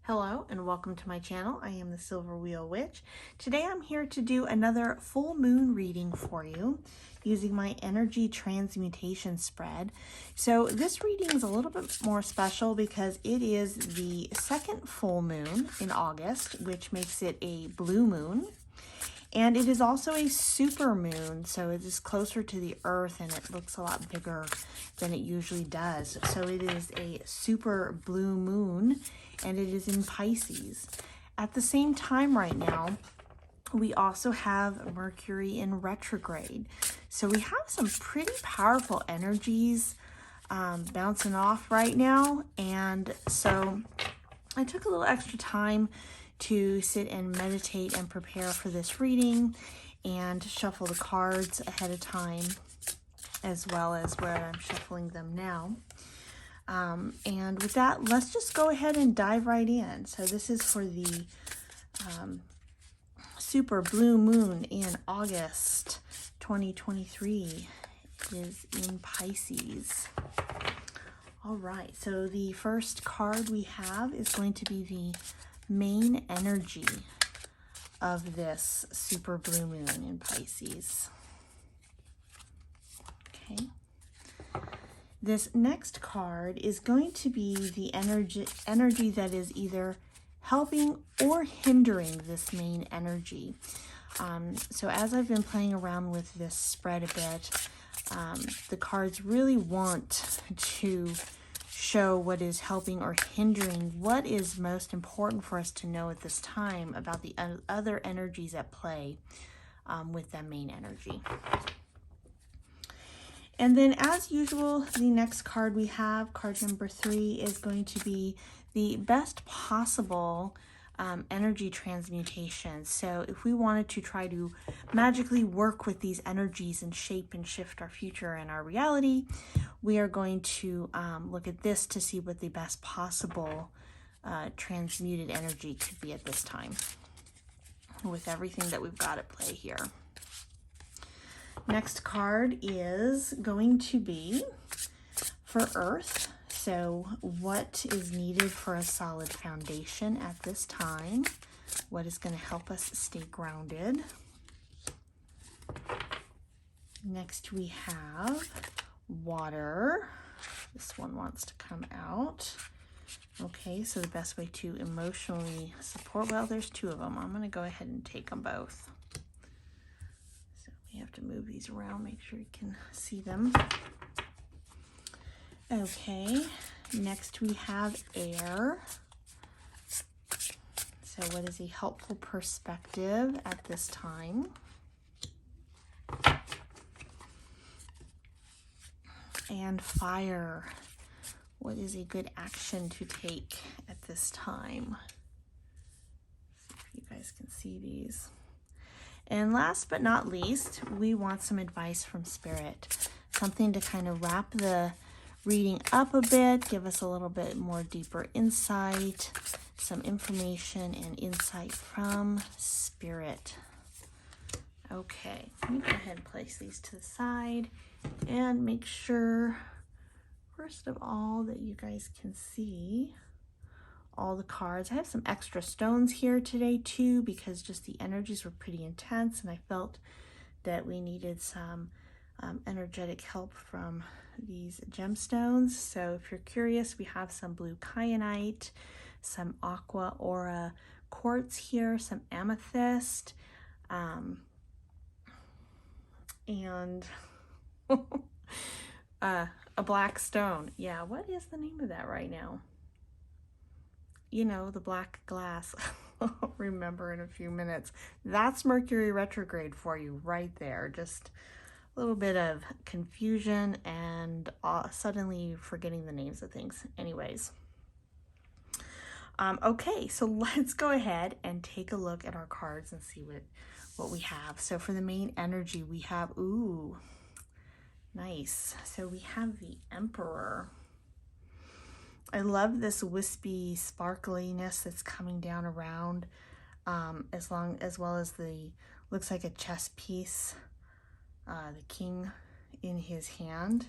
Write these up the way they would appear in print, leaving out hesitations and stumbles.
Hello and welcome to my channel. I am the Silver Wheel Witch. Today I'm here to do another full moon reading for you using my energy transmutation spread. So this reading is a little bit more special because it is the second full moon in August, which makes it a blue moon. And it is also a super moon, so it is closer to the earth and it looks a lot bigger than it usually does. So it is a super blue moon and it is in Pisces. At the same time right now, we also have Mercury in retrograde. So we have some pretty powerful energies bouncing off right now. And so I took a little extra time to sit and meditate and prepare for this reading and shuffle the cards ahead of time, as well as where I'm shuffling them now. And with that, let's just go ahead and dive right in. So this is for the super blue moon in August 2023. It is in Pisces. All right, so the first card we have is going to be the main energy of this super blue moon in Pisces. Okay. This next card is going to be the energy that is either helping or hindering this main energy. So as I've been playing around with this spread a bit, the cards really want to show what is helping or hindering, what is most important for us to know at this time about the other energies at play with that main energy. And then as usual, the next card we have, card number 3, is going to be the best possible energy transmutation. So if we wanted to try to magically work with these energies and shape and shift our future and our reality, we are going to look at this to see what the best possible transmuted energy could be at this time with everything that we've got at play here. Next card is going to be for Earth. So what is needed for a solid foundation at this time? What is going to help us stay grounded? Next we have water. This one wants to come out. Okay, so the best way to emotionally support, well, there's 2 of them. I'm going to go ahead and take them both. So we have to move these around, make sure you can see them. Okay, next we have air. So what is a helpful perspective at this time? And fire. What is a good action to take at this time? See if you guys can see these. And last but not least, we want some advice from Spirit. Something to kind of wrap the reading up a bit, give us a little bit more deeper insight, some information and insight from Spirit. Okay, let me go ahead and place these to the side and make sure, first of all, that you guys can see all the cards. I have some extra stones here today too, because just the energies were pretty intense and I felt that we needed some energetic help from these gemstones. So if you're curious, we have some blue kyanite, some aqua aura quartz here, some amethyst, and a black stone. Yeah, what is the name of that right now? You know, the black glass. I'll remember in a few minutes. That's Mercury retrograde for you right there. Just a little bit of confusion and suddenly forgetting the names of things. Anyways. Okay, so let's go ahead and take a look at our cards and see what we have. So for the main energy, we have, ooh, nice. So we have the Emperor. I love this wispy sparkliness that's coming down around, as well as the, looks like a chess piece. The king in his hand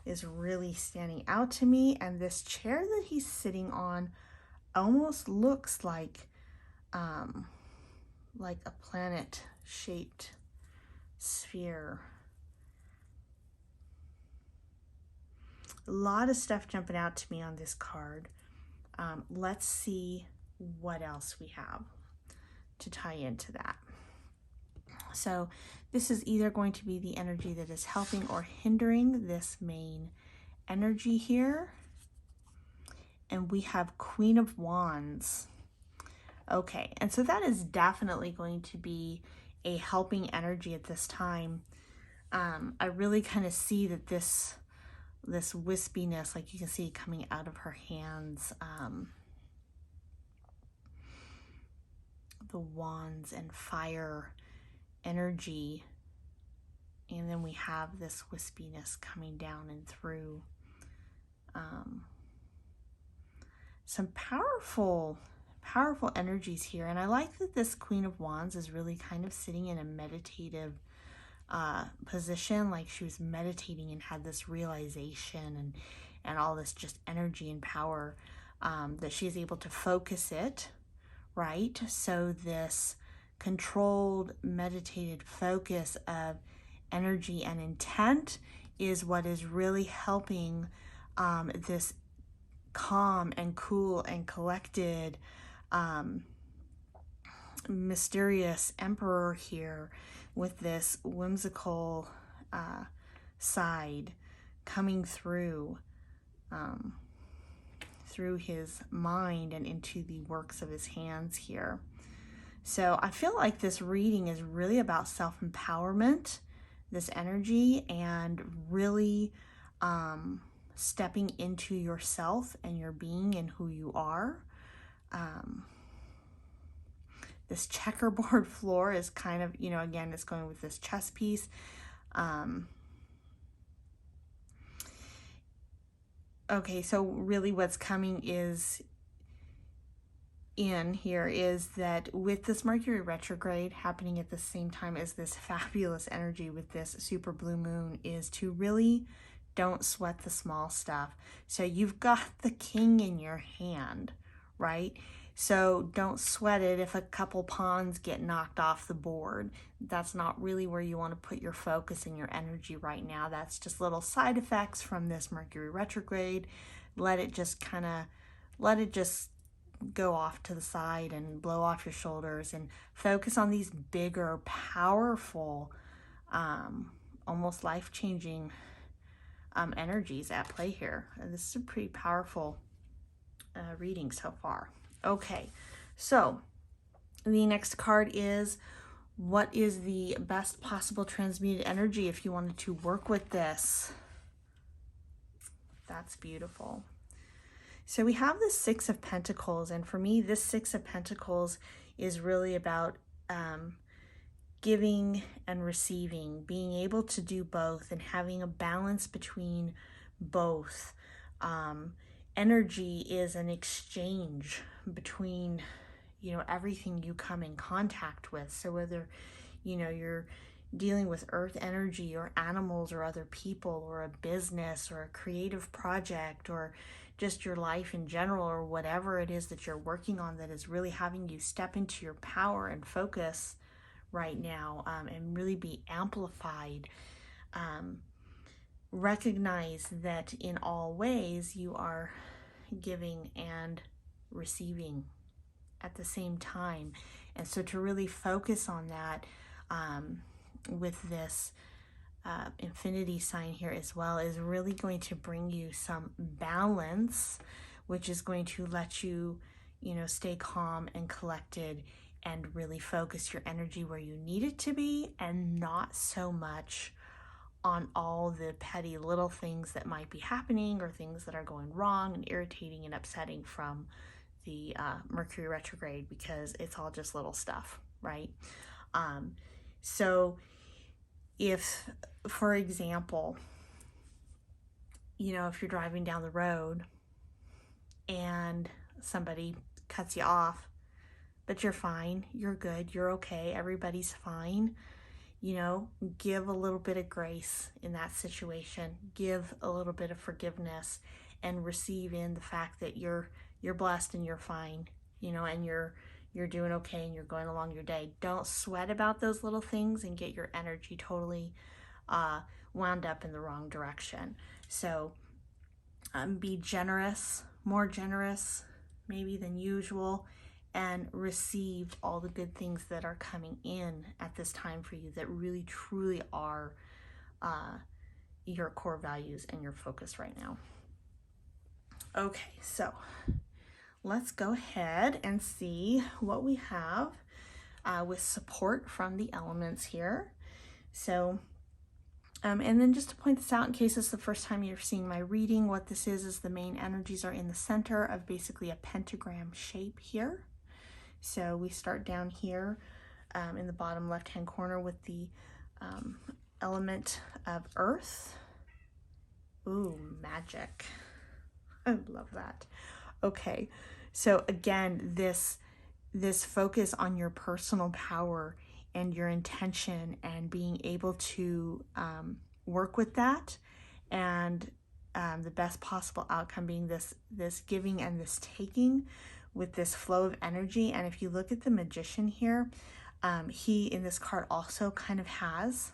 is really standing out to me, and this chair that he's sitting on almost looks like a planet-shaped sphere. A lot of stuff jumping out to me on this card. Let's see what else we have to tie into that. So this is either going to be the energy that is helping or hindering this main energy here. And we have Queen of Wands. Okay, and so that is definitely going to be a helping energy at this time. I really kind of see that this wispiness, like you can see coming out of her hands, the wands and fire energy, and then we have this wispiness coming down and through. Some powerful energies here, and I like that this Queen of Wands is really kind of sitting in a meditative position, like she was meditating and had this realization and all this just energy and power, that she's able to focus it, right? So this controlled, meditated focus of energy and intent is what is really helping this calm and cool and collected, mysterious emperor here with this whimsical side coming through his mind and into the works of his hands here. So I feel like this reading is really about self-empowerment, this energy, and really stepping into yourself and your being and who you are. This checkerboard floor is kind of, again, it's going with this chess piece. Okay, so really what's coming in here is that with this Mercury retrograde happening at the same time as this fabulous energy with this super blue moon, is to really don't sweat the small stuff. So you've got the king in your hand, right? So don't sweat it if a couple pawns get knocked off the board. That's not really where you want to put your focus and your energy right now. That's just little side effects from this Mercury retrograde. Let it just go off to the side and blow off your shoulders and focus on these bigger, powerful, almost life-changing energies at play here. And this is a pretty powerful reading so far. Okay, so the next card is, what is the best possible transmuted energy if you wanted to work with this? That's beautiful. So we have the Six of Pentacles, and for me, this Six of Pentacles is really about giving and receiving, being able to do both and having a balance between both. Energy is an exchange between, everything you come in contact with. So whether, you're dealing with earth energy or animals or other people or a business or a creative project or just your life in general, or whatever it is that you're working on that is really having you step into your power and focus right now, and really be amplified. Recognize that in all ways you are giving and receiving at the same time. And so to really focus on that with this infinity sign here as well is really going to bring you some balance, which is going to let you, stay calm and collected and really focus your energy where you need it to be, and not so much on all the petty little things that might be happening or things that are going wrong and irritating and upsetting from the Mercury retrograde, because it's all just little stuff, right? So if, for example, if you're driving down the road and somebody cuts you off, but you're fine, you're good, you're okay, everybody's fine, give a little bit of grace in that situation, give a little bit of forgiveness, and receive in the fact that you're you're blessed and you're fine, you know, and you're doing okay and you're going along your day. Don't sweat about those little things and get your energy totally wound up in the wrong direction. So be generous, more generous maybe than usual, and receive all the good things that are coming in at this time for you that really truly are your core values and your focus right now. Okay, so let's go ahead and see what we have with support from the elements here. So and then just to point this out in case it's the first time you're seeing my reading, what this is the main energies are in the center of basically a pentagram shape here. So we start down here in the bottom left-hand corner with the element of earth. Ooh, magic. I love that. Okay, so again, this focus on your personal power and your intention and being able to work with that, and the best possible outcome being this giving and this taking with this flow of energy. And if you look at the magician here, he in this card also kind of has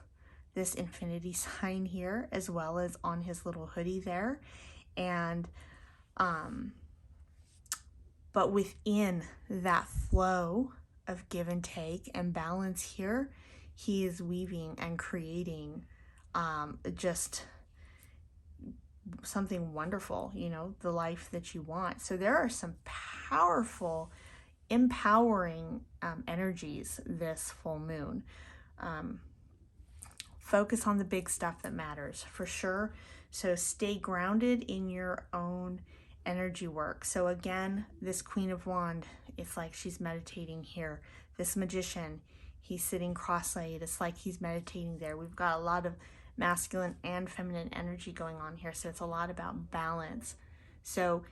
this infinity sign here as well as on his little hoodie there. And but within that flow of give and take and balance here, he is weaving and creating just something wonderful, you know, the life that you want. So there are some powerful, empowering energies this full moon. Focus on the big stuff that matters for sure. So stay grounded in your own energy work. So again, this Queen of Wands, it's like she's meditating here. This magician, he's sitting cross-legged. It's like he's meditating there. We've got a lot of masculine and feminine energy going on here. So it's a lot about balance. So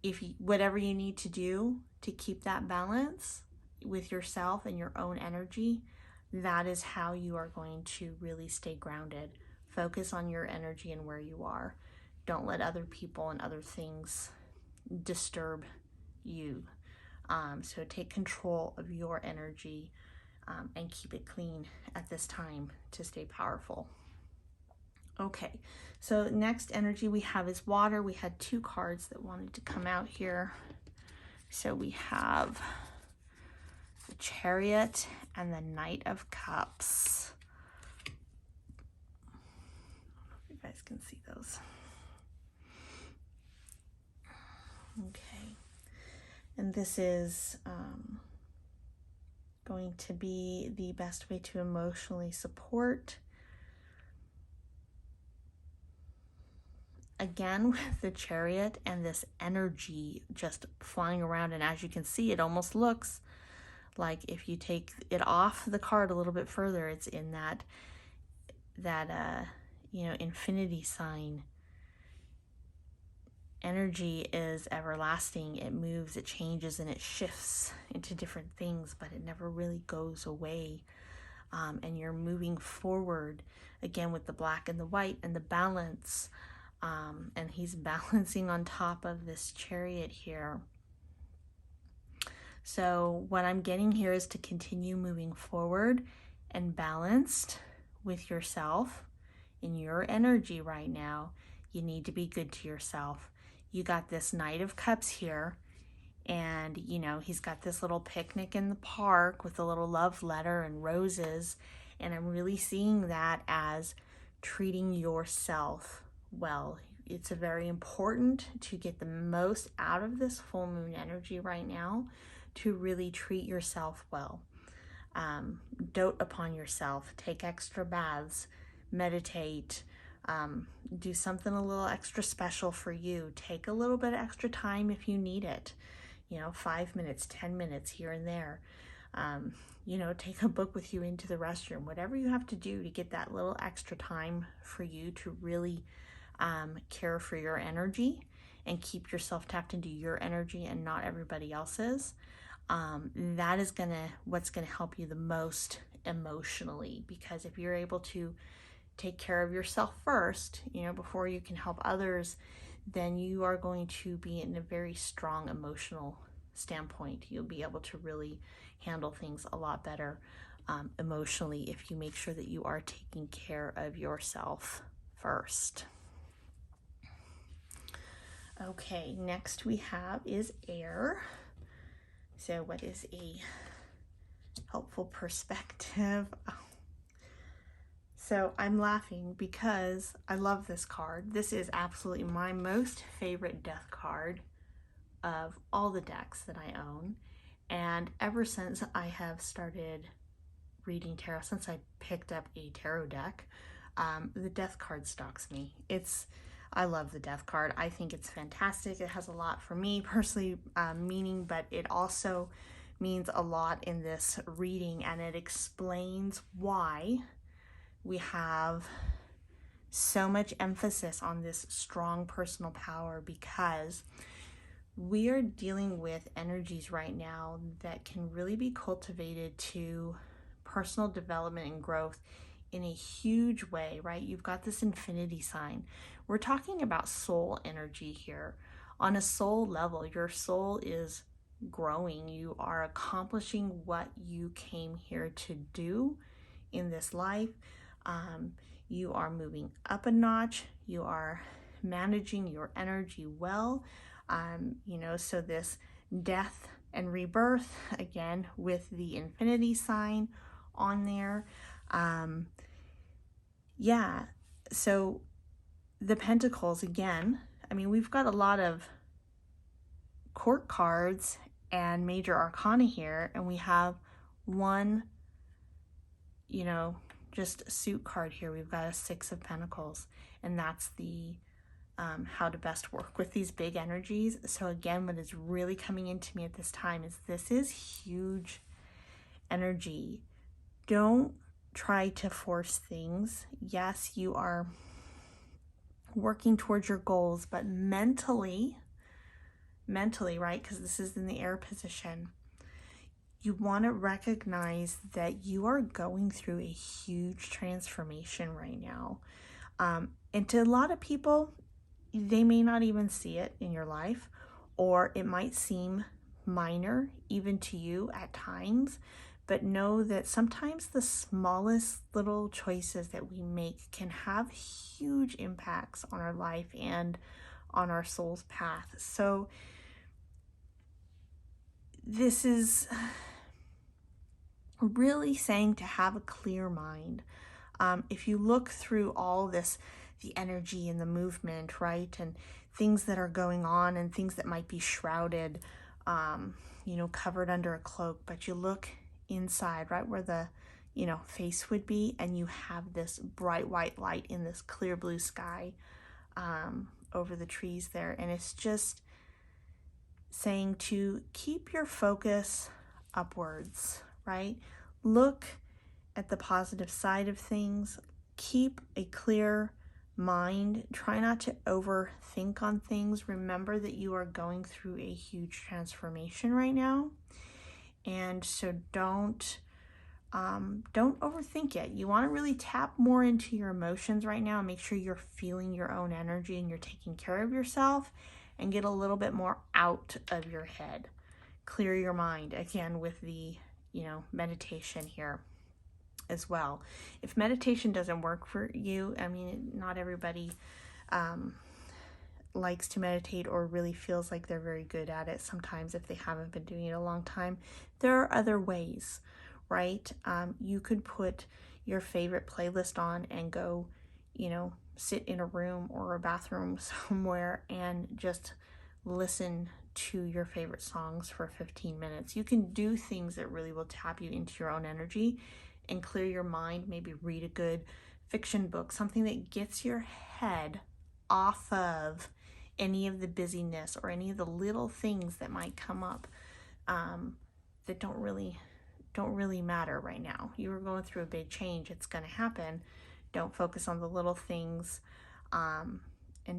if you, whatever you need to do to keep that balance with yourself and your own energy, that is how you are going to really stay grounded. Focus on your energy and where you are. Don't let other people and other things disturb you. So take control of your energy and keep it clean at this time to stay powerful. Okay, so next energy we have is water. We had two cards that wanted to come out here. So we have the Chariot and the Knight of Cups. I don't know if you guys can see those. Okay, and this is going to be the best way to emotionally support. Again, with the Chariot and this energy just flying around, and as you can see, it almost looks like if you take it off the card a little bit further, it's in that you know, infinity sign. Energy is everlasting. It moves, it changes, and it shifts into different things, but it never really goes away. And you're moving forward again with the black and the white and the balance. And he's balancing on top of this Chariot here. So what I'm getting here is to continue moving forward and balanced with yourself in your energy right now. You need to be good to yourself. You got this Knight of Cups here, and you know, he's got this little picnic in the park with a little love letter and roses, and I'm really seeing that as treating yourself well. It's very important to get the most out of this full moon energy right now, to really treat yourself well. Dote upon yourself, take extra baths, meditate, do something a little extra special for you. Take a little bit of extra time if you need it, you know, 5 minutes, 10 minutes here and there. You know, take a book with you into the restroom, whatever you have to do to get that little extra time for you to really care for your energy and keep yourself tapped into your energy and not everybody else's. That is what's gonna help you the most emotionally, because if you're able to take care of yourself first, you know, before you can help others, then you are going to be in a very strong emotional standpoint. You'll be able to really handle things a lot better emotionally if you make sure that you are taking care of yourself first. Okay, next we have is air. So what is a helpful perspective? So I'm laughing because I love this card. This is absolutely my most favorite death card of all the decks that I own. And ever since I have started reading tarot, since I picked up a tarot deck, the death card stalks me. I love the death card. I think it's fantastic. It has a lot for me personally meaning, but it also means a lot in this reading, and it explains why we have so much emphasis on this strong personal power, because we are dealing with energies right now that can really be cultivated to personal development and growth in a huge way, right? You've got this infinity sign. We're talking about soul energy here. On a soul level, your soul is growing. You are accomplishing what you came here to do in this life. You are moving up a notch. You are managing your energy well. So this death and rebirth, again, with the infinity sign on there. So the Pentacles, again, I mean, we've got a lot of court cards and major arcana here, and we have one, just a suit card here. We've got a Six of Pentacles, and that's the how to best work with these big energies. So again, what is really coming into me at this time is this is huge energy. Don't try to force things. Yes, you are working towards your goals, but mentally, right? Because this is in the air position. You want to recognize that you are going through a huge transformation right now. And to a lot of people, they may not even see it in your life, or it might seem minor even to you at times, but know that sometimes the smallest little choices that we make can have huge impacts on our life and on our soul's path. So this is really saying to have a clear mind. If you look through all this, the energy and the movement, right, and things that are going on and things that might be shrouded, covered under a cloak, but you look inside, right where the, face would be, and you have this bright white light in this clear blue sky over the trees there. And it's just saying to keep your focus upwards, right? Look at the positive side of things. Keep a clear mind. Try not to overthink on things. Remember that you are going through a huge transformation right now. And so don't overthink it. You want to really tap more into your emotions right now and make sure you're feeling your own energy and you're taking care of yourself, and get a little bit more out of your head. Clear your mind, again, with the, meditation here as well. If meditation doesn't work for you, I mean, not everybody likes to meditate or really feels like they're very good at it. Sometimes if they haven't been doing it a long time, there are other ways, right? You could put your favorite playlist on and go, sit in a room or a bathroom somewhere and just listen to your favorite songs for 15 minutes. You can do things that really will tap you into your own energy and clear your mind. Maybe read a good fiction book, something that gets your head off of any of the busyness or any of the little things that might come up that don't really matter right now. You are going through a big change. It's going to happen. Don't focus on the little things, and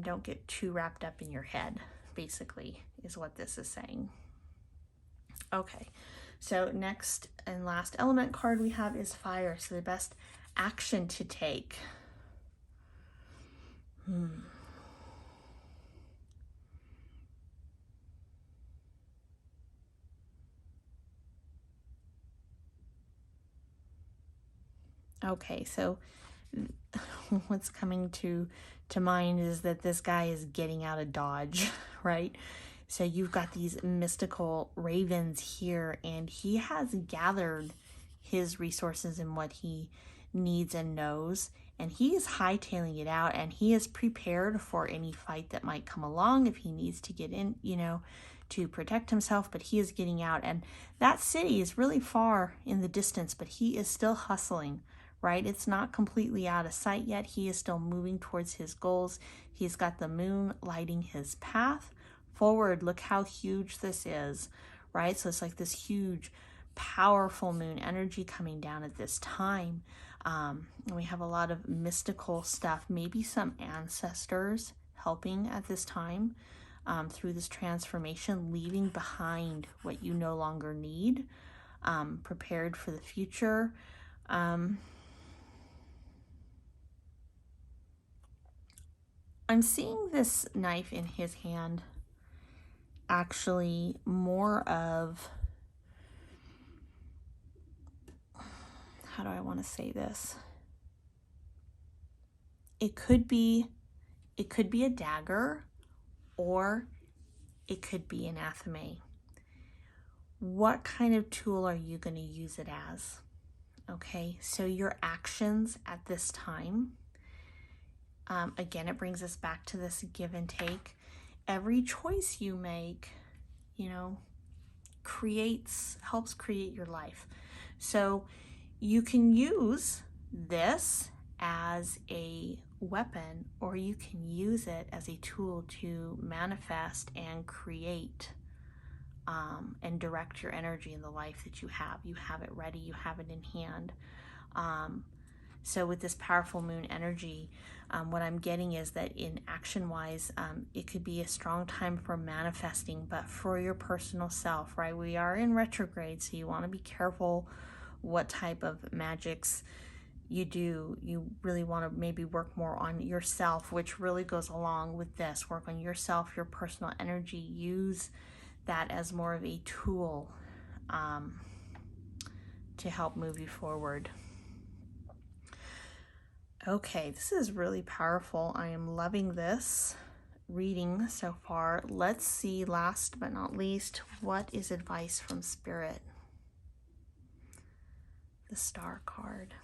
don't get too wrapped up in your head, basically, is what this is saying. Okay, so next and last element card we have is fire. So the best action to take. Okay, so what's coming to mind is that this guy is getting out of Dodge, right? So you've got these mystical ravens here, and he has gathered his resources and what he needs and knows, and he is hightailing it out, and he is prepared for any fight that might come along if he needs to get in, to protect himself, but he is getting out. And that city is really far in the distance, but he is still hustling, right? It's not completely out of sight yet. He is still moving towards his goals. He's got the moon lighting his path forward. Look how huge this is, right? So it's like this huge, powerful moon energy coming down at this time. And we have a lot of mystical stuff, maybe some ancestors helping at this time through this transformation, leaving behind what you no longer need, prepared for the future. I'm seeing this knife in his hand actually more of, how do I want to say this? It could be a dagger, or it could be an athame. What kind of tool are you going to use it as? Okay, so your actions at this time, again, it brings us back to this give and take. Every choice you make, helps create your life. So you can use this as a weapon, or you can use it as a tool to manifest and create and direct your energy in the life that you have. You have it ready, you have it in hand. So with this powerful moon energy, what I'm getting is that in action-wise, it could be a strong time for manifesting, but for your personal self, right? We are in retrograde, so you want to be careful what type of magics you do. You really want to maybe work more on yourself, which really goes along with this. Work on yourself, your personal energy. Use that as more of a tool to help move you forward. Okay, this is really powerful. I am loving this reading so far. Let's see, last but not least, what is advice from Spirit? The Star card.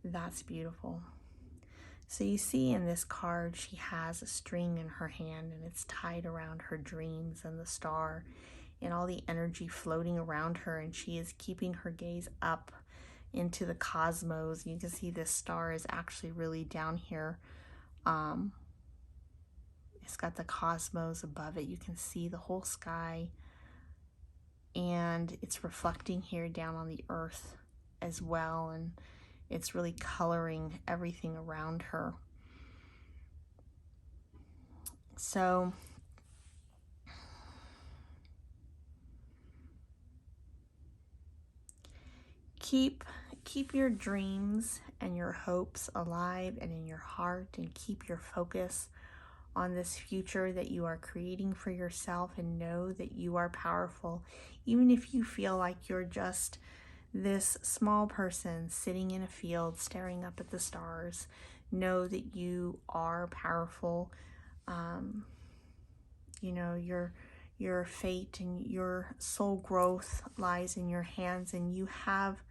That's beautiful. So you see in this card, she has a string in her hand, and it's tied around her dreams and the star and all the energy floating around her, and she is keeping her gaze up into the cosmos. You can see this star is actually really down here. It's got the cosmos above it. You can see the whole sky, and it's reflecting here down on the earth as well, and it's really coloring everything around her. So keep your dreams and your hopes alive and in your heart, and keep your focus on this future that you are creating for yourself, and know that you are powerful. Even if you feel like you're just this small person sitting in a field staring up at the stars, know that you are powerful. Your fate and your soul growth lies in your hands, and you have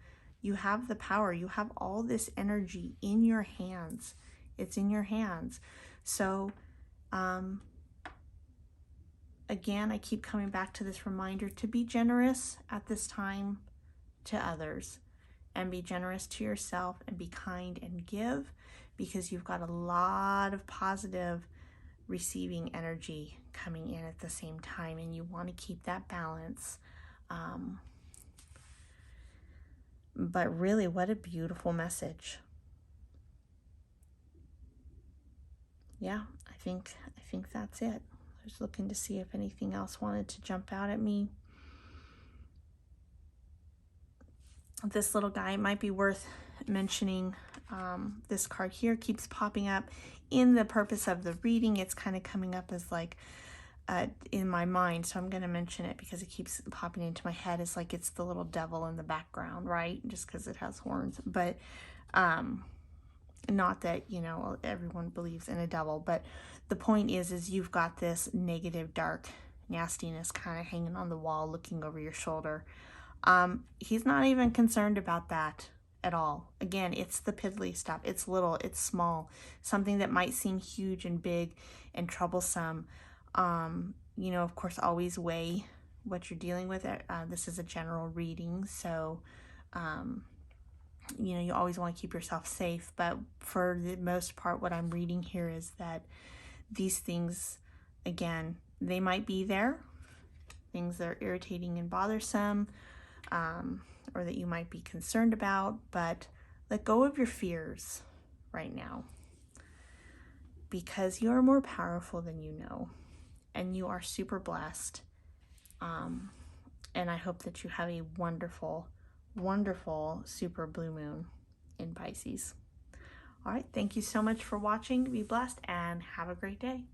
the power. You have all this energy in your hands. It's in your hands. So again, I keep coming back to this reminder to be generous at this time to others, and be generous to yourself, and be kind and give, because you've got a lot of positive receiving energy coming in at the same time, and you want to keep that balance. But really, what a beautiful message. Yeah, I think that's it. I was looking to see if anything else wanted to jump out at me. This little guy might be worth mentioning. This card here keeps popping up in the purpose of the reading. It's kind of coming up as like in my mind, so I'm going to mention it because it keeps popping into my head. It's like it's the little devil in the background, right? Just because it has horns. But not that, you know, everyone believes in a devil, but the point is you've got this negative, dark nastiness kind of hanging on the wall, looking over your shoulder. He's not even concerned about that at all. Again, it's the piddly stuff. It's little, it's small, something that might seem huge and big and troublesome. You know, of course, always weigh what you're dealing with. This is a general reading, so you know, you always want to keep yourself safe. But for the most part, what I'm reading here is that these things, again, they might be there, things that are irritating and bothersome, or that you might be concerned about, but let go of your fears right now, because you are more powerful than you know, and you are super blessed. And I hope that you have a wonderful, wonderful super blue moon in Pisces. All right, thank you so much for watching. Be blessed and have a great day.